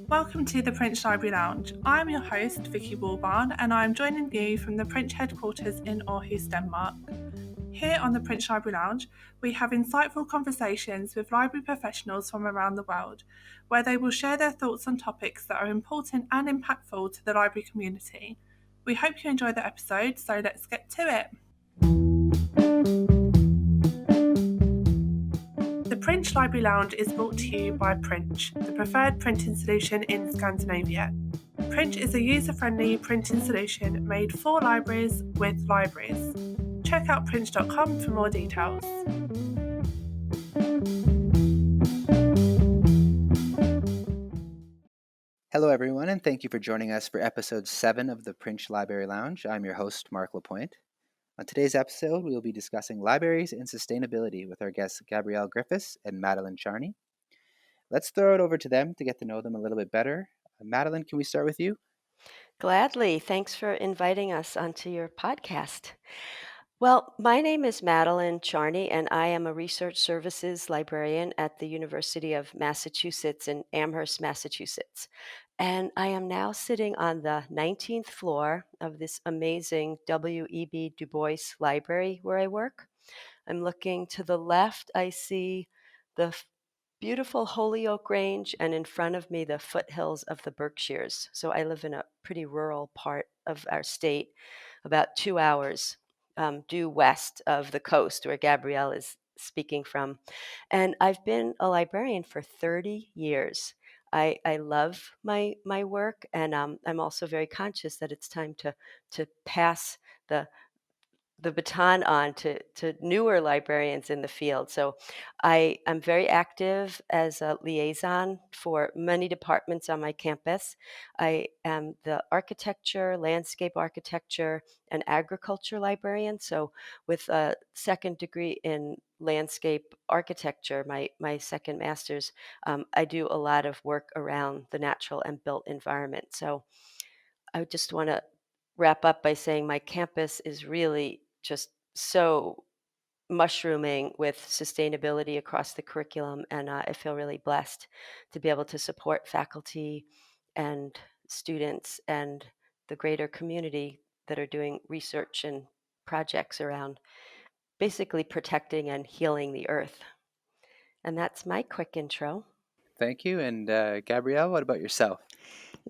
Welcome to the Princh Library Lounge. I'm your host, Vicky Walbarn, and I'm joining you from the Princh headquarters in Aarhus, Denmark. Here on the Princh Library Lounge, we have insightful conversations with library professionals from around the world, where they will share their thoughts on topics that are important and impactful to the library community. We hope you enjoy the episode, so let's get to it. The Princh Library Lounge is brought to you by Princh, the preferred printing solution in Scandinavia. Princh is a user-friendly printing solution made for libraries with libraries. Check out princh.com for more details. Hello, everyone, and thank you for joining us for episode 7 of the Princh Library Lounge. I'm your host, Marc Lapointe. On today's episode, we will be discussing libraries and sustainability with our guests Gabrielle Griffis and Madeline Charney. Let's throw it over to them to get to know them a little bit better. Madeline, can we start with you? Gladly. Thanks for inviting us onto your podcast. Well, my name is Madeline Charney, and I am a research services librarian at the University of Massachusetts in Amherst, Massachusetts. And I am now sitting on the 19th floor of this amazing W.E.B. Du Bois Library where I work. I'm looking to the left. I see the beautiful Holyoke Range, and in front of me, the foothills of the Berkshires. So I live in a pretty rural part of our state, about 2 hours due west of the coast where Gabrielle is speaking from. And I've been a librarian for 30 years. I love my work, and I'm also very conscious that it's time to pass the baton on to newer librarians in the field. So I'm very active as a liaison for many departments on my campus. I am the architecture, landscape architecture, and agriculture librarian. So with a second degree in landscape architecture, my second master's, I do a lot of work around the natural and built environment. So I just want to wrap up by saying my campus is really just so mushrooming with sustainability across the curriculum, and I feel really blessed to be able to support faculty and students and the greater community that are doing research and projects around basically protecting and healing the earth. And that's my quick intro. Thank you. And Gabrielle, what about yourself?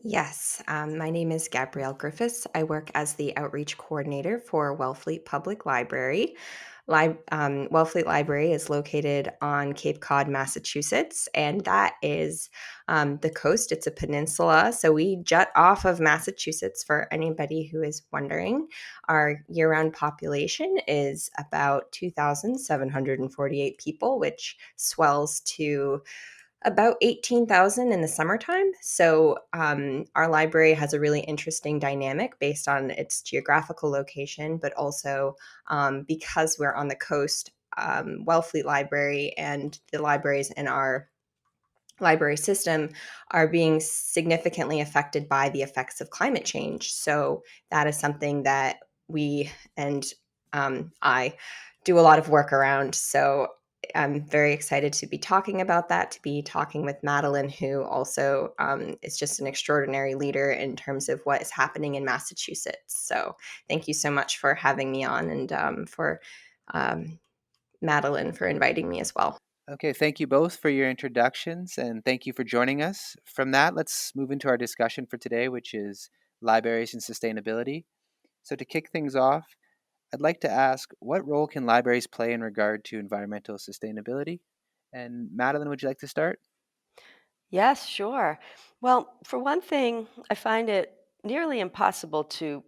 Yes, my name is Gabrielle Griffis. I work as the outreach coordinator for Wellfleet Public Library. Wellfleet Library is located on Cape Cod, Massachusetts, and that is the coast. It's a peninsula, so we jut off of Massachusetts for anybody who is wondering. Our year-round population is about 2,748 people, which swells to about 18,000 in the summertime. So our library has a really interesting dynamic based on its geographical location, but also because we're on the coast, Wellfleet Library and the libraries in our library system are being significantly affected by the effects of climate change. So that is something that we and I do a lot of work around. So I'm very excited to be talking about that, to be talking with Madeline, who also is just an extraordinary leader in terms of what is happening in Massachusetts. So thank you so much for having me on, and for Madeline for inviting me as well. Okay, thank you both for your introductions, and thank you for joining us. From that, let's move into our discussion for today, which is libraries and sustainability. So to kick things off, I'd like to ask, what role can libraries play in regard to environmental sustainability? And Madeline, would you like to start? Yes, sure. Well, for one thing, I find it nearly impossible to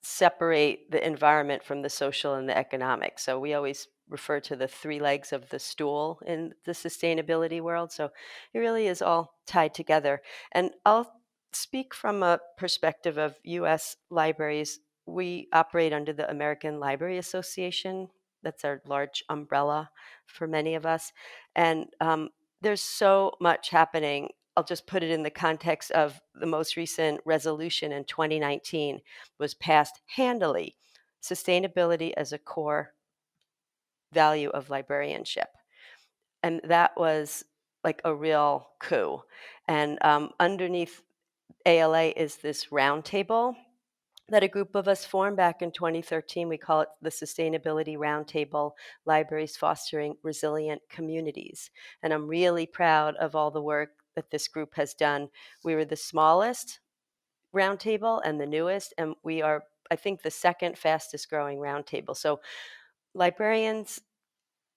separate the environment from the social and the economic. So we always refer to the three legs of the stool in the sustainability world. So it really is all tied together. And I'll speak from a perspective of US libraries. We operate under the American Library Association. That's our large umbrella for many of us. And there's so much happening. I'll just put it in the context of the most recent resolution in 2019 was passed handily, sustainability as a core value of librarianship. And that was like a real coup. And underneath ALA is this roundtable that a group of us formed back in 2013. We call it the Sustainability Roundtable, Libraries Fostering Resilient Communities. And I'm really proud of all the work that this group has done. We were the smallest roundtable and the newest, and we are, I think, the second fastest growing roundtable. So librarians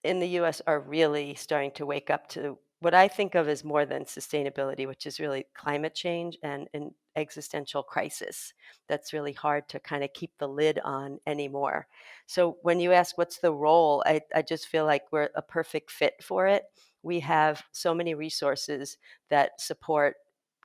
in the US are really starting to wake up to what I think of as more than sustainability, which is really climate change and an existential crisis that's really hard to kind of keep the lid on anymore. So when you ask what's the role, I just feel like we're a perfect fit for it. We have so many resources that support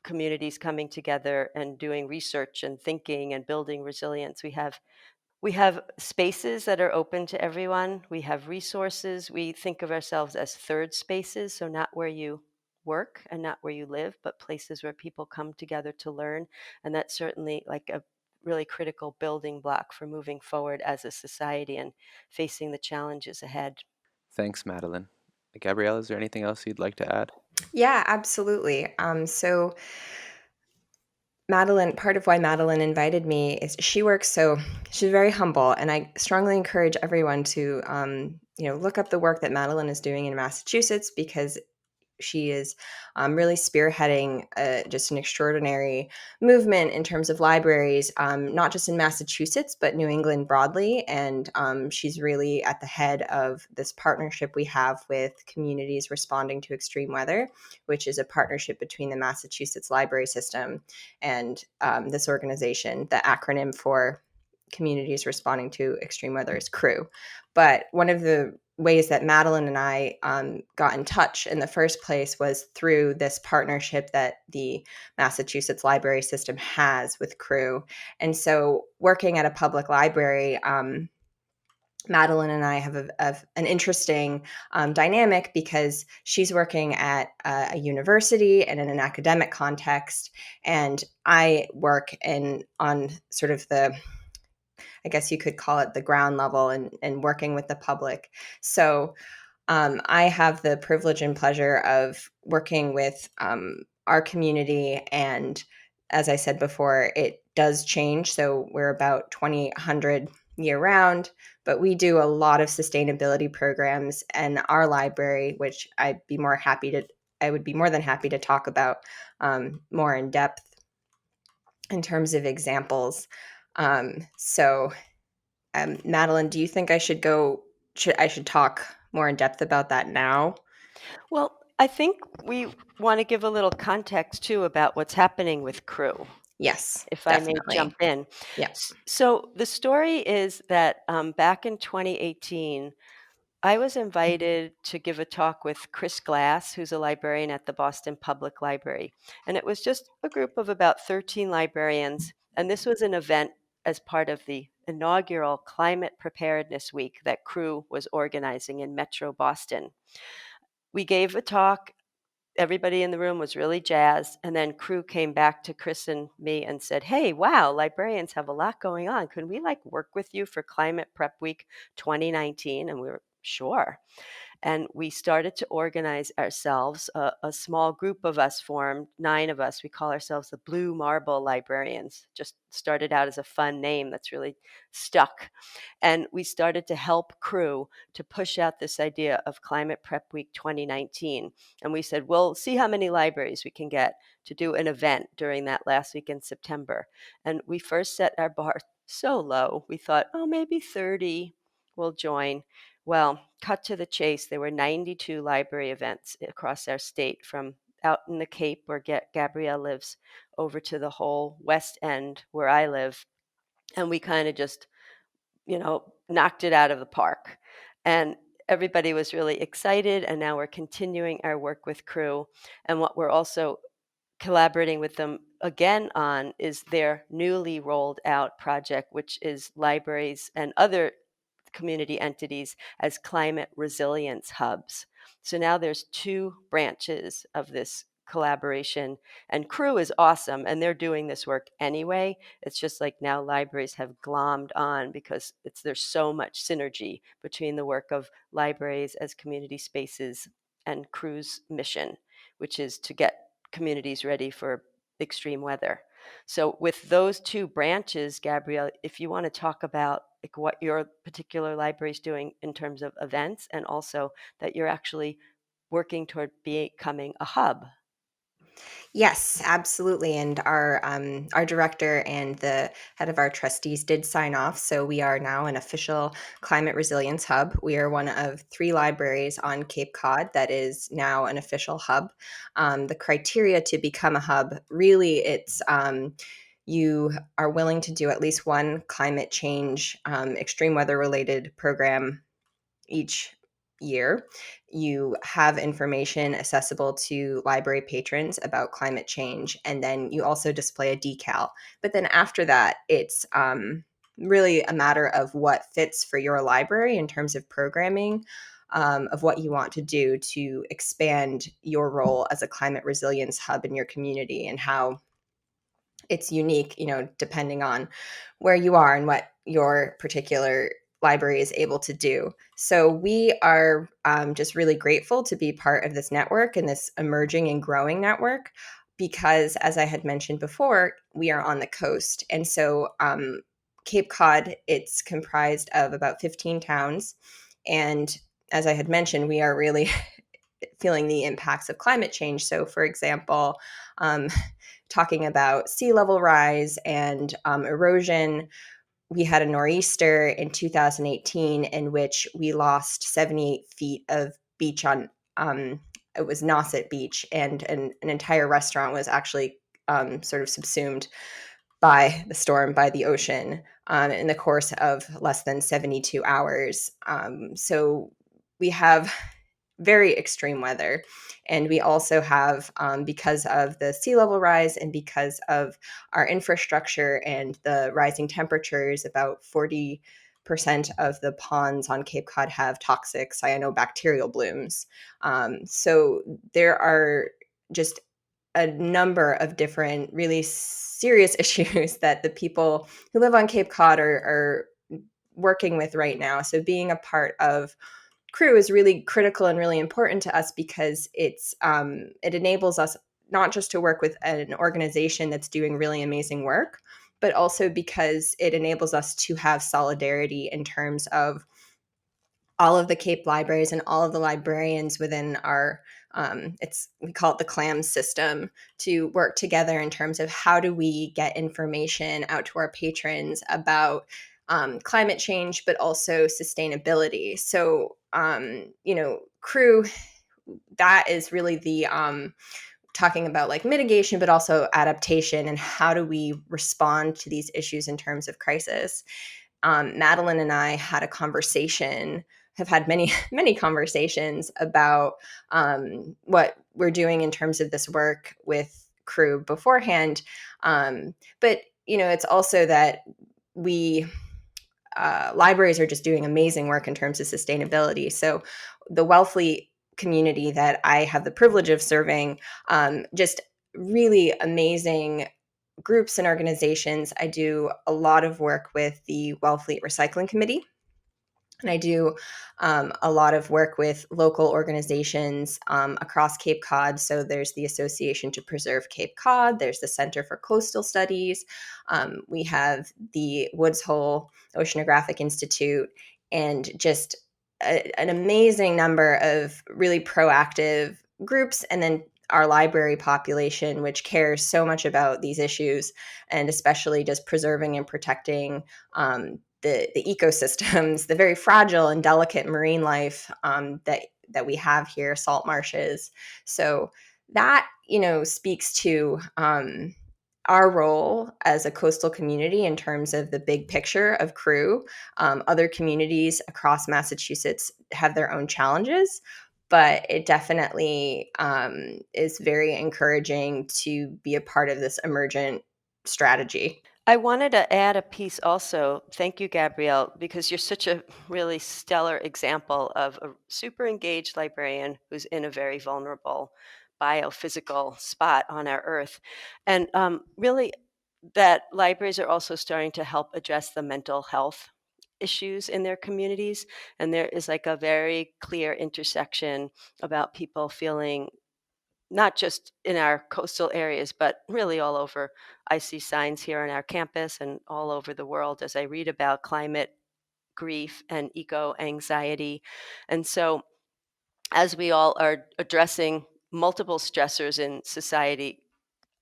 communities coming together and doing research and thinking and building resilience. We have spaces that are open to everyone. We have resources. We think of ourselves as third spaces, so not where you work and not where you live, but places where people come together to learn. And that's certainly like a really critical building block for moving forward as a society and facing the challenges ahead. Thanks, Madeline. Gabrielle, is there anything else you'd like to add? Yeah, absolutely. So Madeline, part of why Madeline invited me is she's very humble, and I strongly encourage everyone to, look up the work that Madeline is doing in Massachusetts, because she is really spearheading just an extraordinary movement in terms of libraries, not just in Massachusetts, but New England broadly. And she's really at the head of this partnership we have with Communities Responding to Extreme Weather, which is a partnership between the Massachusetts library system and this organization. The acronym for Communities Responding to Extreme Weather is CREW. But one of the ways that Madeline and I got in touch in the first place was through this partnership that the Massachusetts library system has with CREW. And so working at a public library, Madeline and I have an interesting dynamic, because she's working at a university and in an academic context, and I work on sort of I guess you could call it the ground level, and working with the public. So I have the privilege and pleasure of working with our community. And as I said before, it does change. So we're about 2,100 year round, but we do a lot of sustainability programs in our library, which I would be more than happy to talk about more in depth in terms of examples. So Madeline, do you think I should talk more in depth about that now? Well, I think we want to give a little context too about what's happening with CREW, Yes, if I may definitely. jump in. Yeah. So the story is that back in 2018, I was invited to give a talk with Chris Glass, who's a librarian at the Boston Public Library. And it was just a group of about 13 librarians. And this was an event as part of the inaugural Climate Preparedness Week that CREW was organizing in Metro Boston. We gave a talk. Everybody in the room was really jazzed. And then CREW came back to Chris and me and said, "Hey, wow, librarians have a lot going on. Could we work with you for Climate Prep Week 2019? And we were sure. And we started to organize ourselves. A small group of us formed, 9 of us. We call ourselves the Blue Marble Librarians. Just started out as a fun name that's really stuck. And we started to help CREW to push out this idea of Climate Prep Week 2019. And we said, we'll see how many libraries we can get to do an event during that last week in September. And we first set our bar so low. We thought, oh, maybe 30 will join. Well, cut to the chase, there were 92 library events across our state, from out in the Cape where Gabrielle lives over to the whole West End where I live. And we kind of just, knocked it out of the park. And everybody was really excited. And now we're continuing our work with CREW. And what we're also collaborating with them again on is their newly rolled out project, which is libraries and other community entities as climate resilience hubs. So now there's 2 branches of this collaboration, and CREW is awesome, and they're doing this work anyway. It's just like now libraries have glommed on because there's so much synergy between the work of libraries as community spaces and CREW's mission, which is to get communities ready for extreme weather. So with those two branches, Gabrielle, if you want to talk about like what your particular library is doing in terms of events, and also that you're actually working toward becoming a hub. Yes, absolutely. And our director and the head of our trustees did sign off. So we are now an official climate resilience hub. We are one of 3 libraries on Cape Cod that is now an official hub. The criteria to become a hub, really, it's you are willing to do at least one climate change, extreme weather related program each year. You have information accessible to library patrons about climate change, and then you also display a decal. But then after that, it's really a matter of what fits for your library in terms of programming. Of what you want to do to expand your role as a climate resilience hub in your community, and how it's unique, depending on where you are and what your particular library is able to do. So we are just really grateful to be part of this network and this emerging and growing network, because as I had mentioned before, we are on the coast. And so Cape Cod, it's comprised of about 15 towns. And as I had mentioned, we are really feeling the impacts of climate change. So for example, talking about sea level rise and erosion, we had a nor'easter in 2018 in which we lost 78 feet of beach on, it was Nauset Beach, and an entire restaurant was actually sort of subsumed by the storm, by the ocean, in the course of less than 72 hours. So we have very extreme weather. And we also have, because of the sea level rise and because of our infrastructure and the rising temperatures, about 40% of the ponds on Cape Cod have toxic cyanobacterial blooms. So there are just a number of different really serious issues that the people who live on Cape Cod are working with right now. So being a part of crew is really critical and really important to us, because it enables us not just to work with an organization that's doing really amazing work, but also because it enables us to have solidarity in terms of all of the Cape libraries and all of the librarians within our we call it the CLAM system, to work together in terms of how do we get information out to our patrons about climate change, but also sustainability. So, crew, that is really the talking about like mitigation, but also adaptation, and how do we respond to these issues in terms of crisis. Madeline and I had a conversation, have had many, many conversations about what we're doing in terms of this work with crew beforehand. But, it's also that libraries are just doing amazing work in terms of sustainability. So the Wellfleet community that I have the privilege of serving, just really amazing groups and organizations. I do a lot of work with the Wellfleet Recycling Committee, and I do a lot of work with local organizations across Cape Cod. So there's the Association to Preserve Cape Cod. There's the Center for Coastal Studies. We have the Woods Hole Oceanographic Institute, and just an amazing number of really proactive groups. And then our library population, which cares so much about these issues, and especially just preserving and protecting the ecosystems, the very fragile and delicate marine life that we have here, salt marshes. So that, speaks to our role as a coastal community in terms of the big picture of crew. Other communities across Massachusetts have their own challenges, but it definitely is very encouraging to be a part of this emergent strategy. I wanted to add a piece also. Thank you, Gabrielle, because you're such a really stellar example of a super engaged librarian who's in a very vulnerable biophysical spot on our earth. And really, that libraries are also starting to help address the mental health issues in their communities. And there is like a very clear intersection about people feeling not just in our coastal areas, but really all over. I see signs here on our campus and all over the world as I read about climate grief and eco anxiety. And so, as we all are addressing multiple stressors in society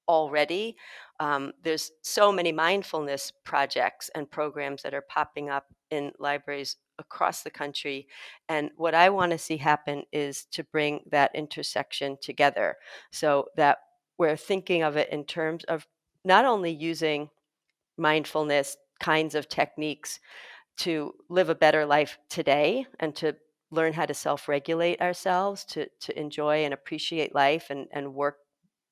already, there's so many mindfulness projects and programs that are popping up in libraries across the country. And what I want to see happen is to bring that intersection together so that we're thinking of it in terms of not only using mindfulness kinds of techniques to live a better life today and to learn how to self-regulate ourselves, to enjoy and appreciate life and work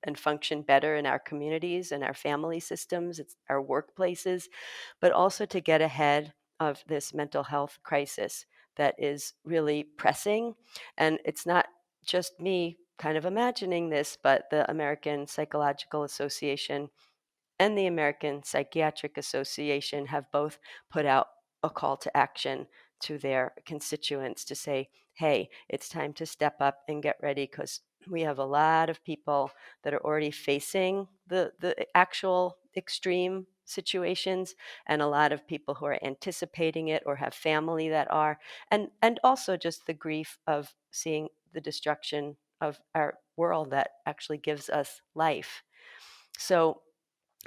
and function better in our communities and our family systems, it's our workplaces, but also to get ahead of this mental health crisis that is really pressing. And it's not just me kind of imagining this, but the American Psychological Association and the American Psychiatric Association have both put out a call to action to their constituents to say, hey, it's time to step up and get ready because we have a lot of people that are already facing the actual extreme situations, and a lot of people who are anticipating it or have family that are, and also just the grief of seeing the destruction of our world that actually gives us life. So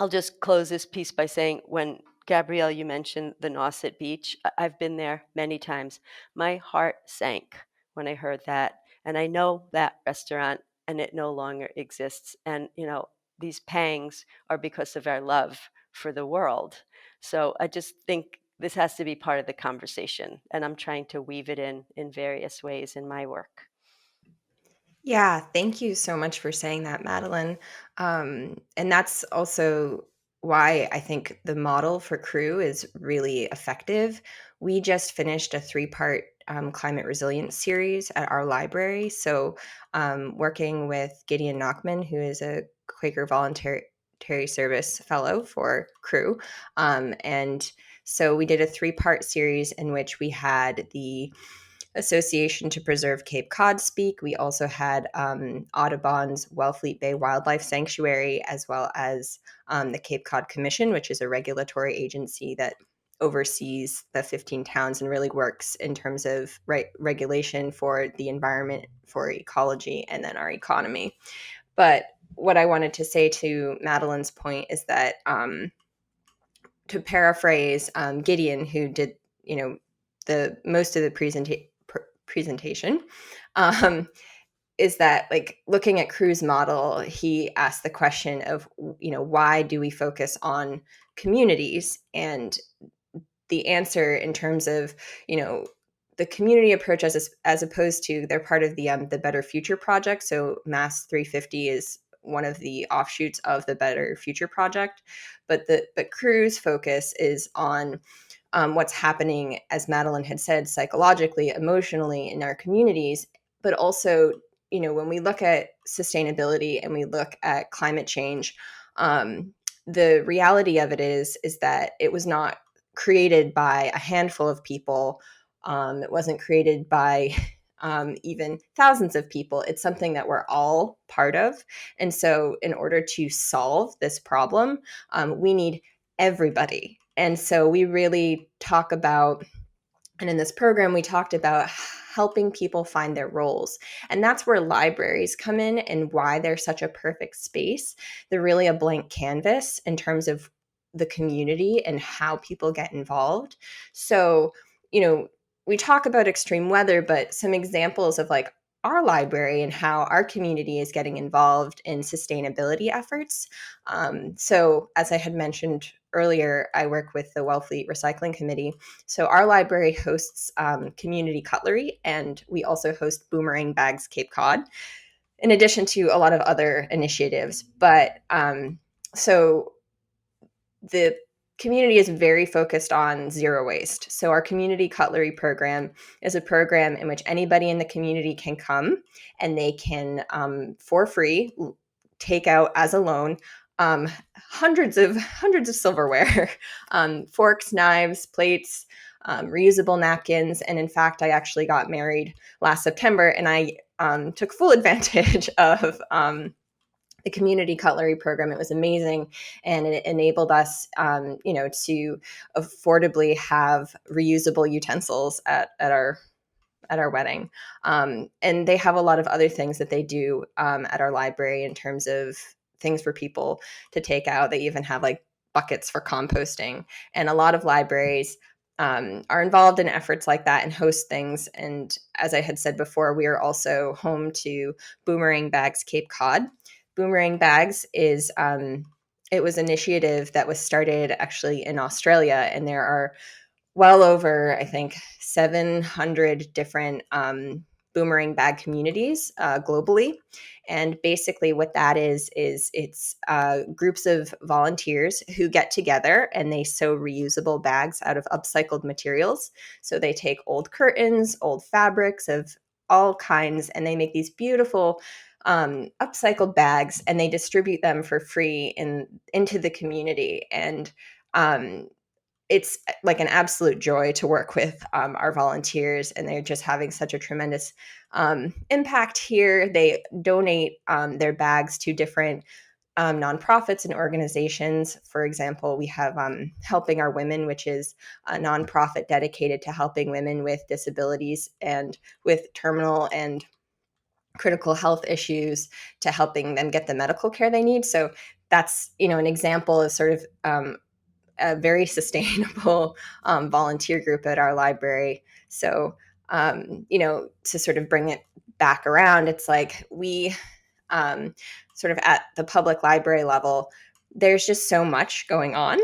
I'll just close this piece by saying when Gabrielle, you mentioned the Nauset Beach, I've been there many times. My heart sank when I heard that. And I know that restaurant and it no longer exists. And, these pangs are because of our love for the world. So I just think this has to be part of the conversation. And I'm trying to weave it in various ways in my work. Yeah, thank you so much for saying that, Madeline. And that's also why I think the model for Crew is really effective. We just finished a 3-part climate resilience series at our library. So, working with Gideon Nachman, who is a Quaker Voluntary Service Fellow for Crew. And so we did a 3-part series in which we had the Association to Preserve Cape Cod speak. We also had Audubon's Wellfleet Bay Wildlife Sanctuary, as well as the Cape Cod Commission, which is a regulatory agency that oversees the 15 towns and really works in terms of regulation for the environment, for ecology, and then our economy. But what I wanted to say to Madeline's point is that, to paraphrase Gideon, who did, the most of the presentation, is that, like, looking at Crew's model, he asked the question of, why do we focus on communities? And the answer in terms of, the community approach as opposed to they're part of the Better Future Project. So Mass 350 is one of the offshoots of the Better Future Project, but Crew's focus is on what's happening, as Madeline had said, psychologically, emotionally in our communities, but also, when we look at sustainability and we look at climate change, the reality of it is that it was not created by a handful of people. It wasn't created by even thousands of people. It's something that we're all part of. And so in order to solve this problem, we need everybody. And so we really talk about, and in this program, we talked about helping people find their roles. And that's where libraries come in and why they're such a perfect space. They're really a blank canvas in terms of the community and how people get involved. So, we talk about extreme weather, but some examples of like our library and how our community is getting involved in sustainability efforts. So as I had mentioned earlier, I work with the Wellfleet Recycling Committee. So our library hosts community cutlery, and we also host Boomerang Bags Cape Cod, in addition to a lot of other initiatives. But so the community is very focused on zero waste. So our community cutlery program is a program in which anybody in the community can come and they can, for free, take out as a loan hundreds of silverware, forks, knives, plates, reusable napkins. And in fact, I actually got married last September, and I took full advantage of the community cutlery program. It was amazing, and it enabled us, to affordably have reusable utensils at our wedding. And they have a lot of other things that they do at our library in terms of things for people to take out. They even have like buckets for composting. And a lot of libraries are involved in efforts like that and host things. And as I had said before, we are also home to Boomerang Bags Cape Cod. Boomerang Bags is it was an initiative that was started actually in Australia, and there are well over, I think, 700 different boomerang bag communities globally. And basically, what that is it's groups of volunteers who get together and they sew reusable bags out of upcycled materials. So they take old curtains, old fabrics of all kinds, and they make these beautiful upcycled bags, and they distribute them for free into the community. And it's like an absolute joy to work with our volunteers, and they're just having such a tremendous impact here. They donate their bags to different nonprofits and organizations. For example, we have Helping Our Women, which is a nonprofit dedicated to helping women with disabilities and with terminal and critical health issues, to helping them get the medical care they need. So that's, an example of sort of a very sustainable volunteer group at our library. So, to sort of bring it back around, it's like we sort of at the public library level, there's just so much going on.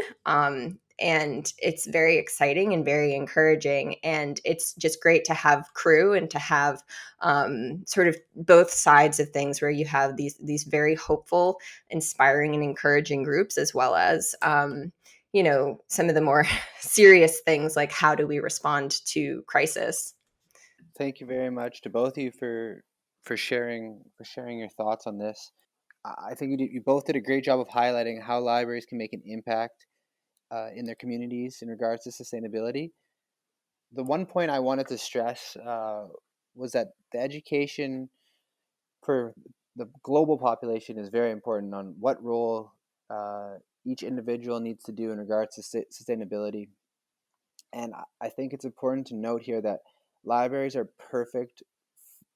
And it's very exciting and very encouraging. And it's just great to have crew and to have sort of both sides of things, where you have these very hopeful, inspiring, and encouraging groups, as well as some of the more serious things, like how do we respond to crisis. Thank you very much to both of you for sharing your thoughts on this. I think you both did a great job of highlighting how libraries can make an impact in their communities in regards to sustainability. The one point I wanted to stress was that the education for the global population is very important on what role each individual needs to do in regards to sustainability. And I think it's important to note here that libraries are a perfect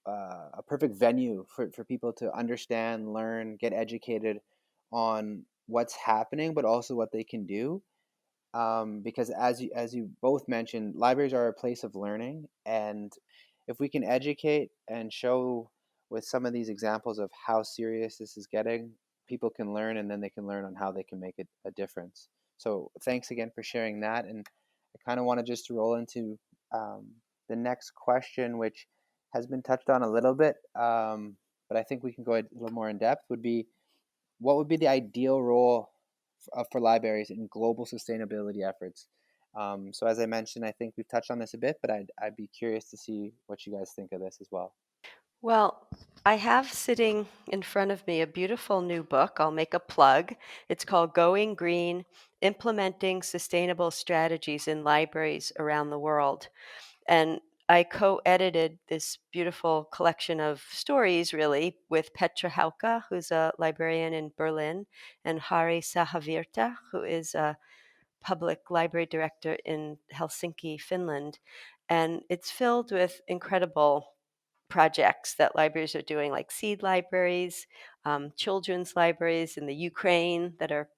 venue for people to understand, learn, get educated on what's happening, but also what they can do. Because as you both mentioned, libraries are a place of learning, and if we can educate and show with some of these examples of how serious this is getting, people can learn, and then they can learn on how they can make it a difference. So thanks again for sharing that. And I kind of want to just roll into the next question, which has been touched on a little bit, but I think we can go a little more in depth. What would be the ideal role for libraries in global sustainability efforts? So as I mentioned, I think we've touched on this a bit, but I'd be curious to see what you guys think of this as well. Well, I have sitting in front of me a beautiful new book. I'll make a plug. It's called Going Green: Implementing Sustainable Strategies in Libraries Around the World. And I co-edited this beautiful collection of stories, really, with Petra Hauka, who's a librarian in Berlin, and Hari Sahavirta, who is a public library director in Helsinki, Finland. And it's filled with incredible projects that libraries are doing, like seed libraries, children's libraries in the Ukraine that are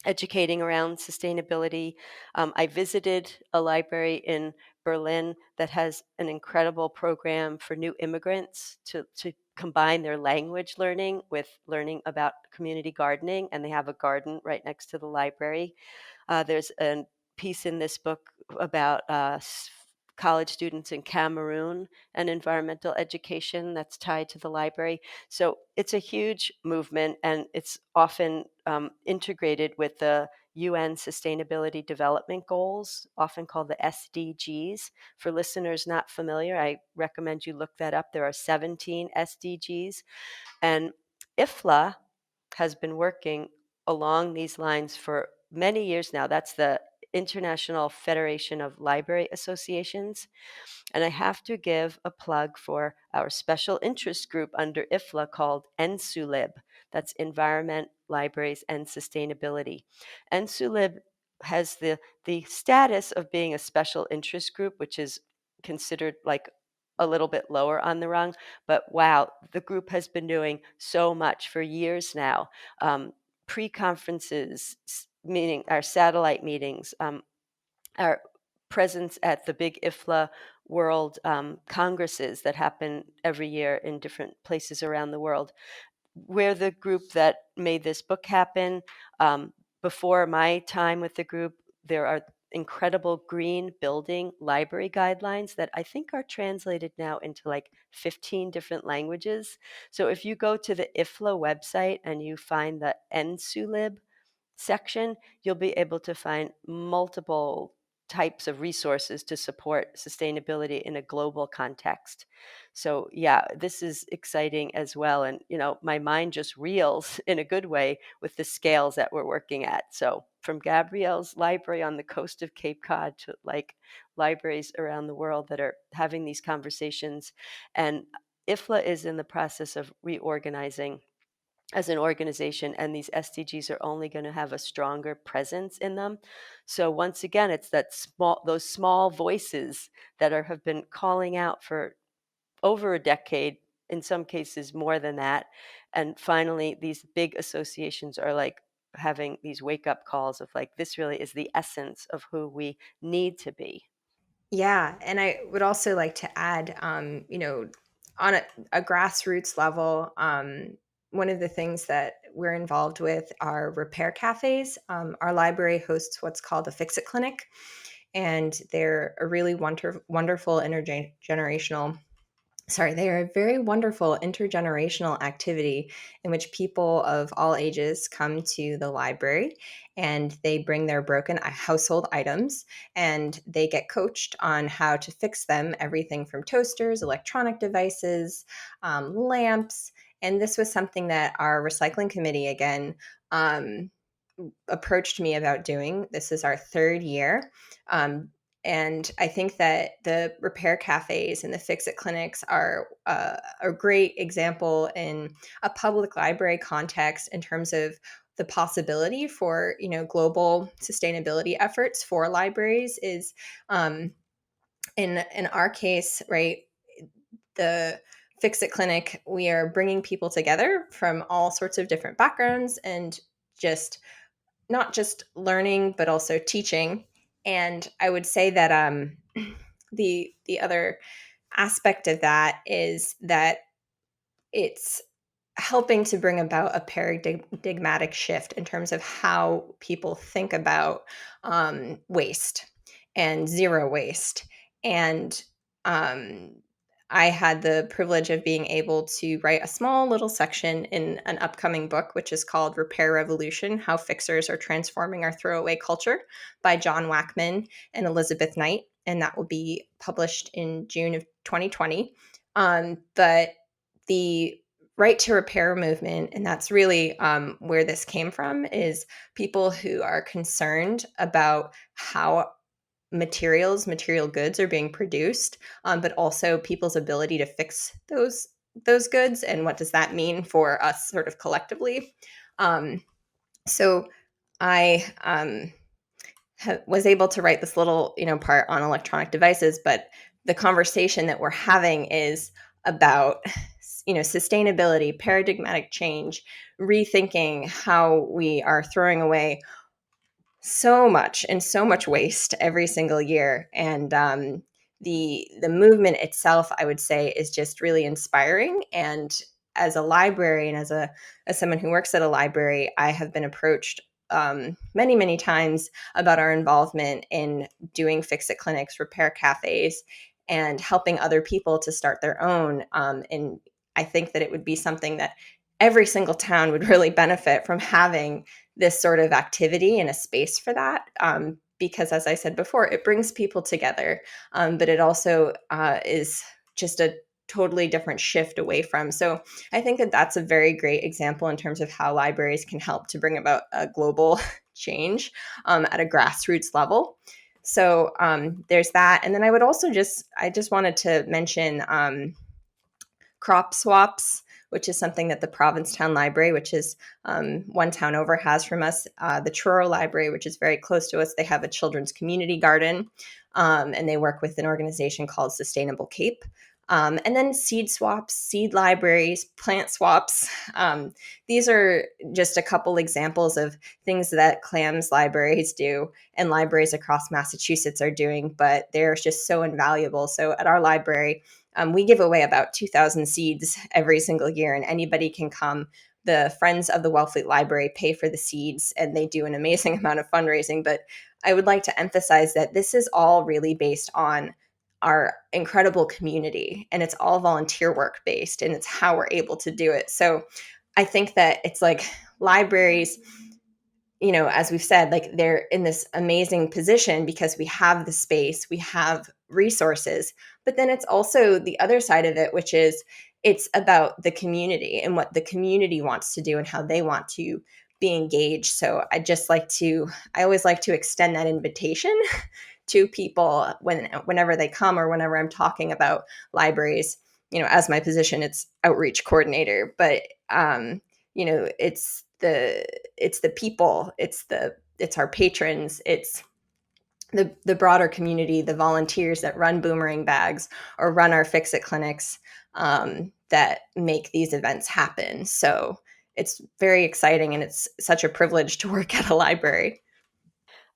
educating around sustainability. I visited a library in Berlin that has an incredible program for new immigrants to combine their language learning with learning about community gardening, and they have a garden right next to the library. There's a piece in this book about college students in Cameroon and environmental education that's tied to the library. So it's a huge movement, and it's often integrated with the UN Sustainability Development Goals, often called the SDGs. For listeners not familiar, I recommend you look that up. There are 17 SDGs, and IFLA has been working along these lines for many years now. That's the International Federation of Library Associations. And I have to give a plug for our special interest group under IFLA called NSULIB. That's Environment, Libraries, and Sustainability. NSULIB has the status of being a special interest group, which is considered like a little bit lower on the rung. But wow, the group has been doing so much for years now. Pre-conferences, meaning our satellite meetings, our presence at the big IFLA World Congresses that happen every year in different places around the world. We're the group that made this book happen. Before my time with the group, there are incredible green building library guidelines that I think are translated now into like 15 different languages. So if you go to the IFLA website and you find the NSULIB section, you'll be able to find multiple types of resources to support sustainability in a global context. So yeah, this is exciting as well. And, my mind just reels in a good way with the scales that we're working at. So from Gabrielle's library on the coast of Cape Cod to like libraries around the world that are having these conversations. And IFLA is in the process of reorganizing as an organization, and these SDGs are only going to have a stronger presence in them. So once again, it's those small voices that have been calling out for over a decade, in some cases more than that. And finally, these big associations are like having these wake up calls of like, this really is the essence of who we need to be. Yeah, and I would also like to add, on a grassroots level, one of the things that we're involved with are repair cafes. Our library hosts what's called a Fixit Clinic, and they're a really wonderful intergenerational. They are a very wonderful intergenerational activity in which people of all ages come to the library and they bring their broken household items and they get coached on how to fix them, everything from toasters, electronic devices, lamps. And this was something that our recycling committee, again, approached me about doing. This is our third year. And I think that the repair cafes and the Fixit clinics are a great example in a public library context in terms of the possibility for, global sustainability efforts for libraries is in our case, right, the Fixit Clinic, we are bringing people together from all sorts of different backgrounds and just not just learning, but also teaching. And I would say that the other aspect of that is that it's helping to bring about a paradigmatic shift in terms of how people think about waste and zero waste. And I had the privilege of being able to write a small little section in an upcoming book, which is called Repair Revolution, How Fixers Are Transforming Our Throwaway Culture by John Wackman and Elizabeth Knight. And that will be published in June of 2020. But the right to repair movement, and that's really where this came from, is people who are concerned about how material goods are being produced, but also people's ability to fix those goods, and what does that mean for us sort of collectively. So I was able to write this little part on electronic devices, but the conversation that we're having is about sustainability, paradigmatic change, rethinking how we are throwing away so much waste every single year. And the movement itself, I would say, is just really inspiring. And as a librarian, as someone who works at a library, I have been approached many times about our involvement in doing Fixit clinics, repair cafes, and helping other people to start their own. And I think that it would be something that every single town would really benefit from having this sort of activity and a space for that. Because as I said before, it brings people together, but it also is just a totally different shift away from. So I think that that's a very great example in terms of how libraries can help to bring about a global change at a grassroots level. So there's that. And then I just wanted to mention crop swaps, which is something that the Provincetown Library, which is one town over, has from us. The Truro Library, which is very close to us, they have a children's community garden, and they work with an organization called Sustainable Cape. And then seed swaps, seed libraries, plant swaps. These are just a couple examples of things that CLAM's libraries do and libraries across Massachusetts are doing, but they're just so invaluable. So at our library, we give away about 2,000 seeds every single year, and anybody can come. The Friends of the Wellfleet Library pay for the seeds, and they do an amazing amount of fundraising. But I would like to emphasize that this is all really based on our incredible community, and it's all volunteer work based, and it's how we're able to do it. So I think that it's like libraries, as we've said, like they're in this amazing position because we have the space, we have resources, but then it's also the other side of it, which is it's about the community and what the community wants to do and how they want to be engaged. So I always like to extend that invitation to people whenever they come or whenever I'm talking about libraries. As my position, it's outreach coordinator, but it's the people, it's our patrons, it's the broader community, the volunteers that run boomerang bags or run our Fixit clinics, that make these events happen. So it's very exciting, and it's such a privilege to work at a library.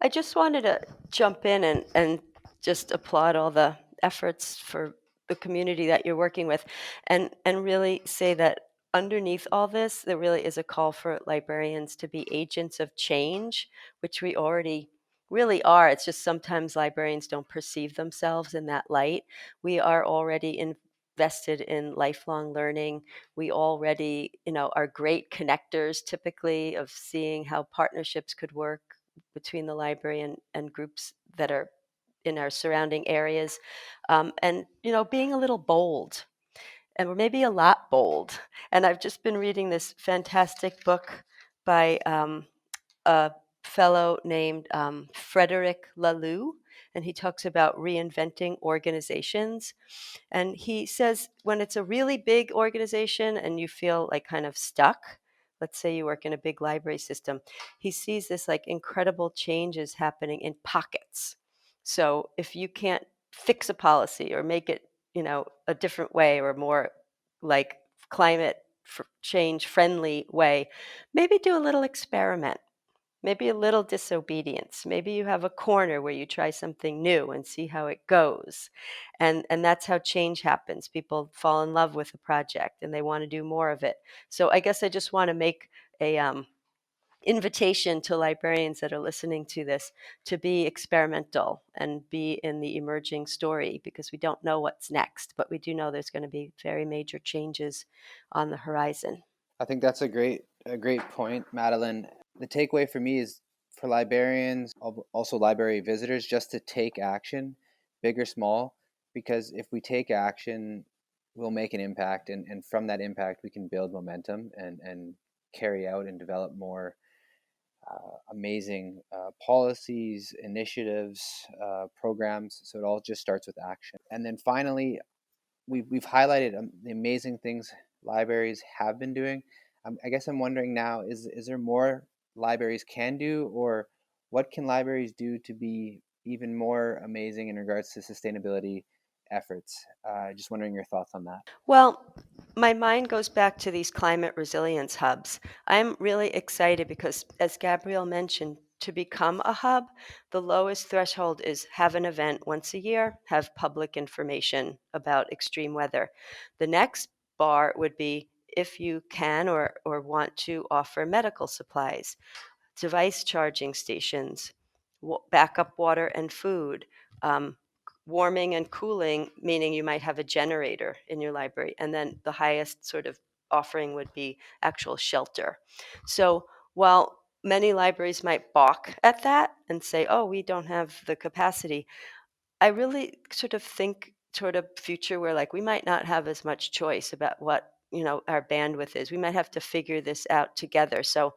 I just wanted to jump in and just applaud all the efforts for the community that you're working with, and really say that underneath all this, there really is a call for librarians to be agents of change, which we already really are. It's just sometimes librarians don't perceive themselves in that light. We are already invested in lifelong learning. We already, are great connectors typically of seeing how partnerships could work between the library and groups that are in our surrounding areas, and being a little bold, and maybe a lot bold. And I've just been reading this fantastic book by a fellow named Frederic Laloux, and he talks about reinventing organizations. And he says when it's a really big organization and you feel like kind of stuck, let's say you work in a big library system, he sees this like incredible changes happening in pockets. So if you can't fix a policy or make it, a different way or more like climate change friendly way, maybe do a little experiment. Maybe a little disobedience. Maybe you have a corner where you try something new and see how it goes. And that's how change happens. People fall in love with a project and they want to do more of it. So I guess I just want to make a invitation to librarians that are listening to this to be experimental and be in the emerging story, because we don't know what's next, but we do know there's going to be very major changes on the horizon. I think that's a great point, Madeline. The takeaway for me is for librarians, also library visitors, just to take action, big or small, because if we take action, we'll make an impact, and from that impact, we can build momentum and carry out and develop more amazing policies, initiatives, programs. So it all just starts with action. And then finally, we've highlighted the amazing things libraries have been doing. I guess I'm wondering now, is there more libraries can do, or what can libraries do to be even more amazing in regards to sustainability efforts? Just wondering your thoughts on that. Well, my mind goes back to these climate resilience hubs. I'm really excited because, as Gabrielle mentioned, to become a hub, the lowest threshold is have an event once a year, have public information about extreme weather. The next bar would be if you can or want to offer medical supplies, device charging stations, backup water and food, warming and cooling, meaning you might have a generator in your library. And then the highest sort of offering would be actual shelter. So while many libraries might balk at that and say, oh, we don't have the capacity, I really sort of think toward a future where like we might not have as much choice about what our bandwidth is. We might have to figure this out together. So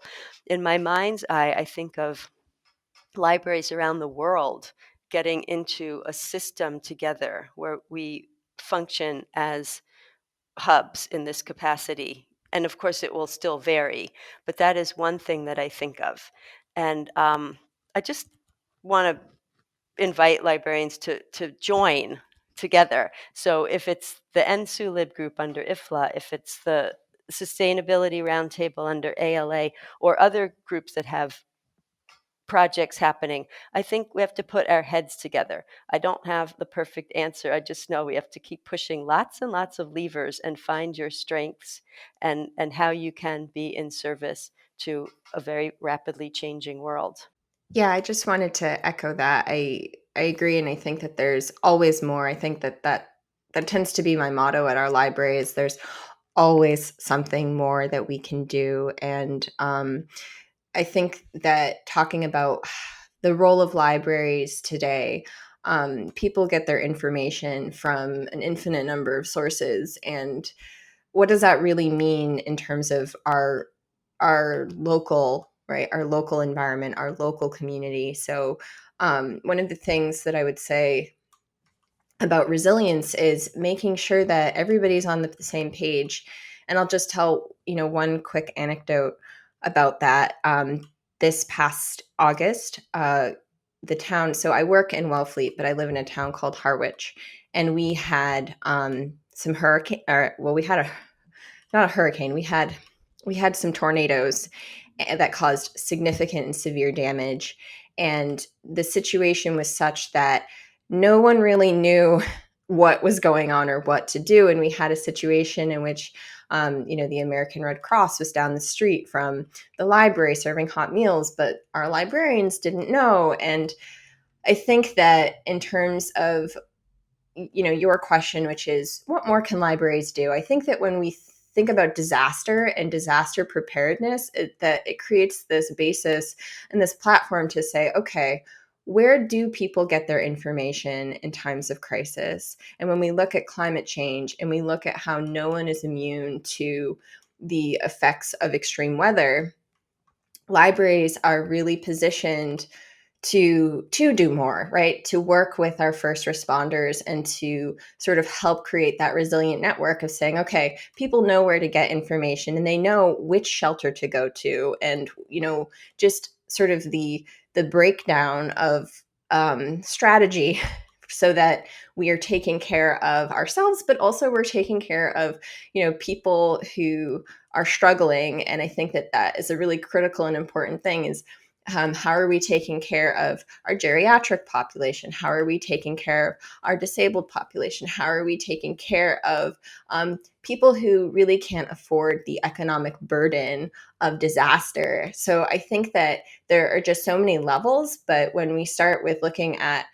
in my mind's eye, I think of libraries around the world getting into a system together where we function as hubs in this capacity. And of course, it will still vary, but that is one thing that I think of. And I just want to invite librarians to join together. So if it's the NSULIB group under IFLA, if it's the Sustainability Roundtable under ALA, or other groups that have projects happening, I think we have to put our heads together. I don't have the perfect answer. I just know we have to keep pushing lots and lots of levers and find your strengths and how you can be in service to a very rapidly changing world. Yeah, I just wanted to echo that. I agree, and I think that there's always more. I think that tends to be my motto at our library is there's always something more that we can do. And I think that talking about the role of libraries today, people get their information from an infinite number of sources. And what does that really mean in terms of our local, right, our local environment, our local community? So one of the things that I would say about resilience is making sure that everybody's on the same page. And I'll just tell, one quick anecdote about that. This past August, the town, so I work in Wellfleet, but I live in a town called Harwich, and we had some hurricane, or well, we had not a hurricane, we had some tornadoes that caused significant and severe damage. And the situation was such that no one really knew what was going on or what to do. And we had a situation in which, the American Red Cross was down the street from the library serving hot meals, but our librarians didn't know. And I think that in terms of, your question, which is what more can libraries do? I think that when we think about disaster and disaster preparedness, that it creates this basis and this platform to say, okay, where do people get their information in times of crisis? And when we look at climate change and we look at how no one is immune to the effects of extreme weather, libraries are really positioned to do more, right? To work with our first responders and to sort of help create that resilient network of saying, okay, people know where to get information and they know which shelter to go to, and just sort of the breakdown of strategy so that we are taking care of ourselves, but also we're taking care of people who are struggling. And I think that is a really critical and important thing is, how are we taking care of our geriatric population? How are we taking care of our disabled population? How are we taking care of people who really can't afford the economic burden of disaster? So I think that there are just so many levels, but when we start with looking at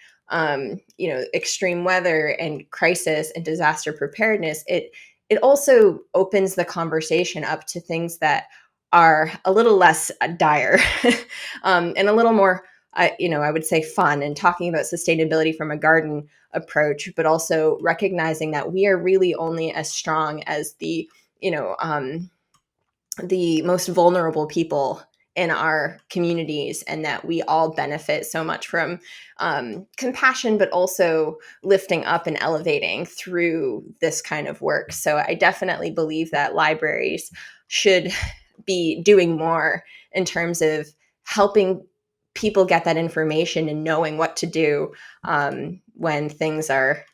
extreme weather and crisis and disaster preparedness, it also opens the conversation up to things that are a little less dire and a little more, I would say fun, and talking about sustainability from a garden approach, but also recognizing that we are really only as strong as the most vulnerable people in our communities, and that we all benefit so much from compassion, but also lifting up and elevating through this kind of work. So I definitely believe that libraries should be doing more in terms of helping people get that information and knowing what to do when things are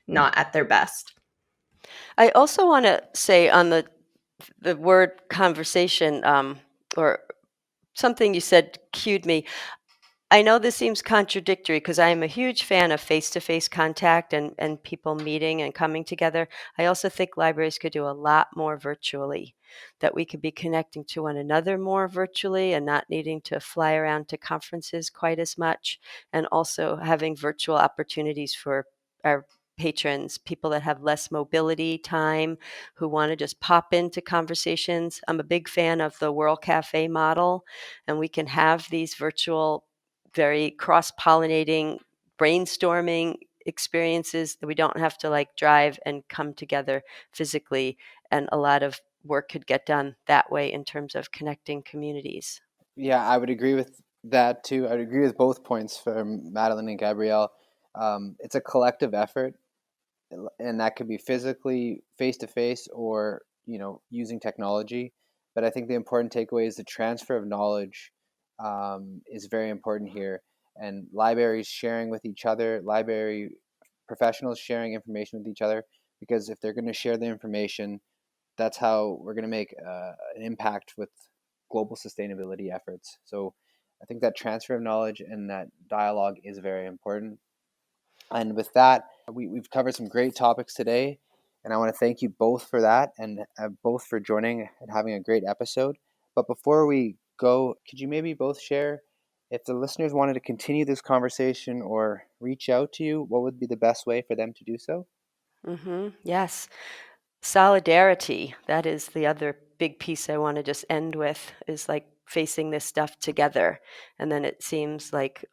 not at their best. I also want to say on the word conversation, or something you said cued me. I know this seems contradictory because I am a huge fan of face-to-face contact and people meeting and coming together. I also think libraries could do a lot more virtually, that we could be connecting to one another more virtually and not needing to fly around to conferences quite as much, and also having virtual opportunities for our patrons, people that have less mobility time, who want to just pop into conversations. I'm a big fan of the World Cafe model, and we can have these virtual, very cross-pollinating, brainstorming experiences that we don't have to drive and come together physically. and a lot of work could get done that way in terms of connecting communities. Yeah, I would agree with that too. I would agree with both points from Madeline and Gabrielle. It's a collective effort, and that could be physically face to face or using technology. But I think the important takeaway is the transfer of knowledge is very important here, and libraries sharing with each other, library professionals sharing information with each other, because if they're going to share the information, that's how we're going to make an impact with global sustainability efforts. So I think that transfer of knowledge and that dialogue is very important. And with that, we've covered some great topics today, and I want to thank you both for that, and both for joining and having a great episode. But before we go, could you maybe both share, if the listeners wanted to continue this conversation or reach out to you, what would be the best way for them to do so? Yes. Solidarity, that is the other big piece I want to just end with, is like facing this stuff together. And then it seems like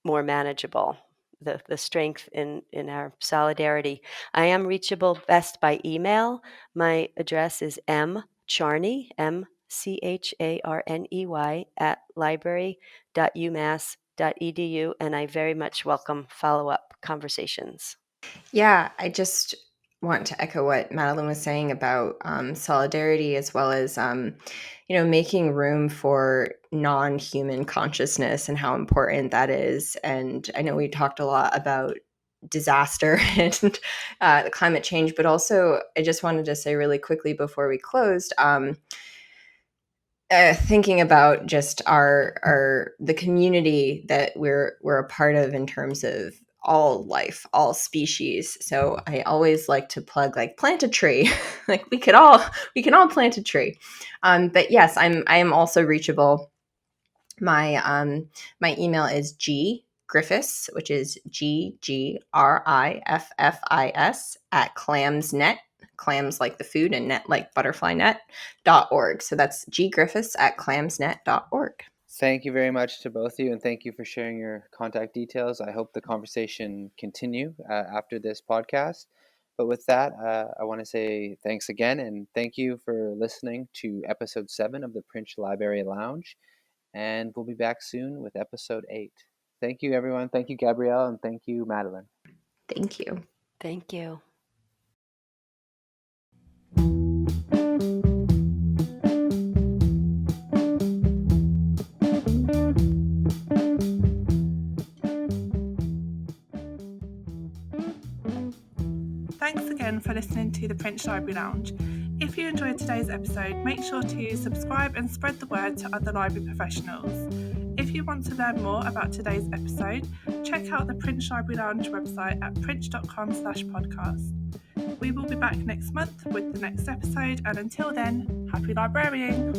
more manageable, the strength in our solidarity. I am reachable best by email. My address is mcharney, MCHARNEY, at library.umass.edu, and I very much welcome follow-up conversations. Yeah, I just want to echo what Madeline was saying about solidarity, as well as making room for non-human consciousness and how important that is. And I know we talked a lot about disaster and the climate change, but also I just wanted to say really quickly before we closed, thinking about just the community that we're a part of in terms of all life, all species. So I always like to plug, like, plant a tree. Like, we can all plant a tree. But yes, I am also reachable. My email is Griffis, which is GGRIFFIS at clamsnet, clams like the food and net like butterfly net.org. So that's ggriffis at clamsnet.org. Thank you very much to both of you, and thank you for sharing your contact details. I hope the conversation continue after this podcast. But with that, I want to say thanks again, and thank you for listening to episode 7 of the Princh Library Lounge. And we'll be back soon with episode 8. Thank you, everyone. Thank you, Gabrielle, and thank you, Madeline. Thank you. Thank you. Thanks again for listening to the Princh Library Lounge. If you enjoyed today's episode, make sure to subscribe and spread the word to other library professionals. If you want to learn more about today's episode, check out the Princh Library Lounge website at princh.com/podcast. We will be back next month with the next episode, and until then, happy librarying!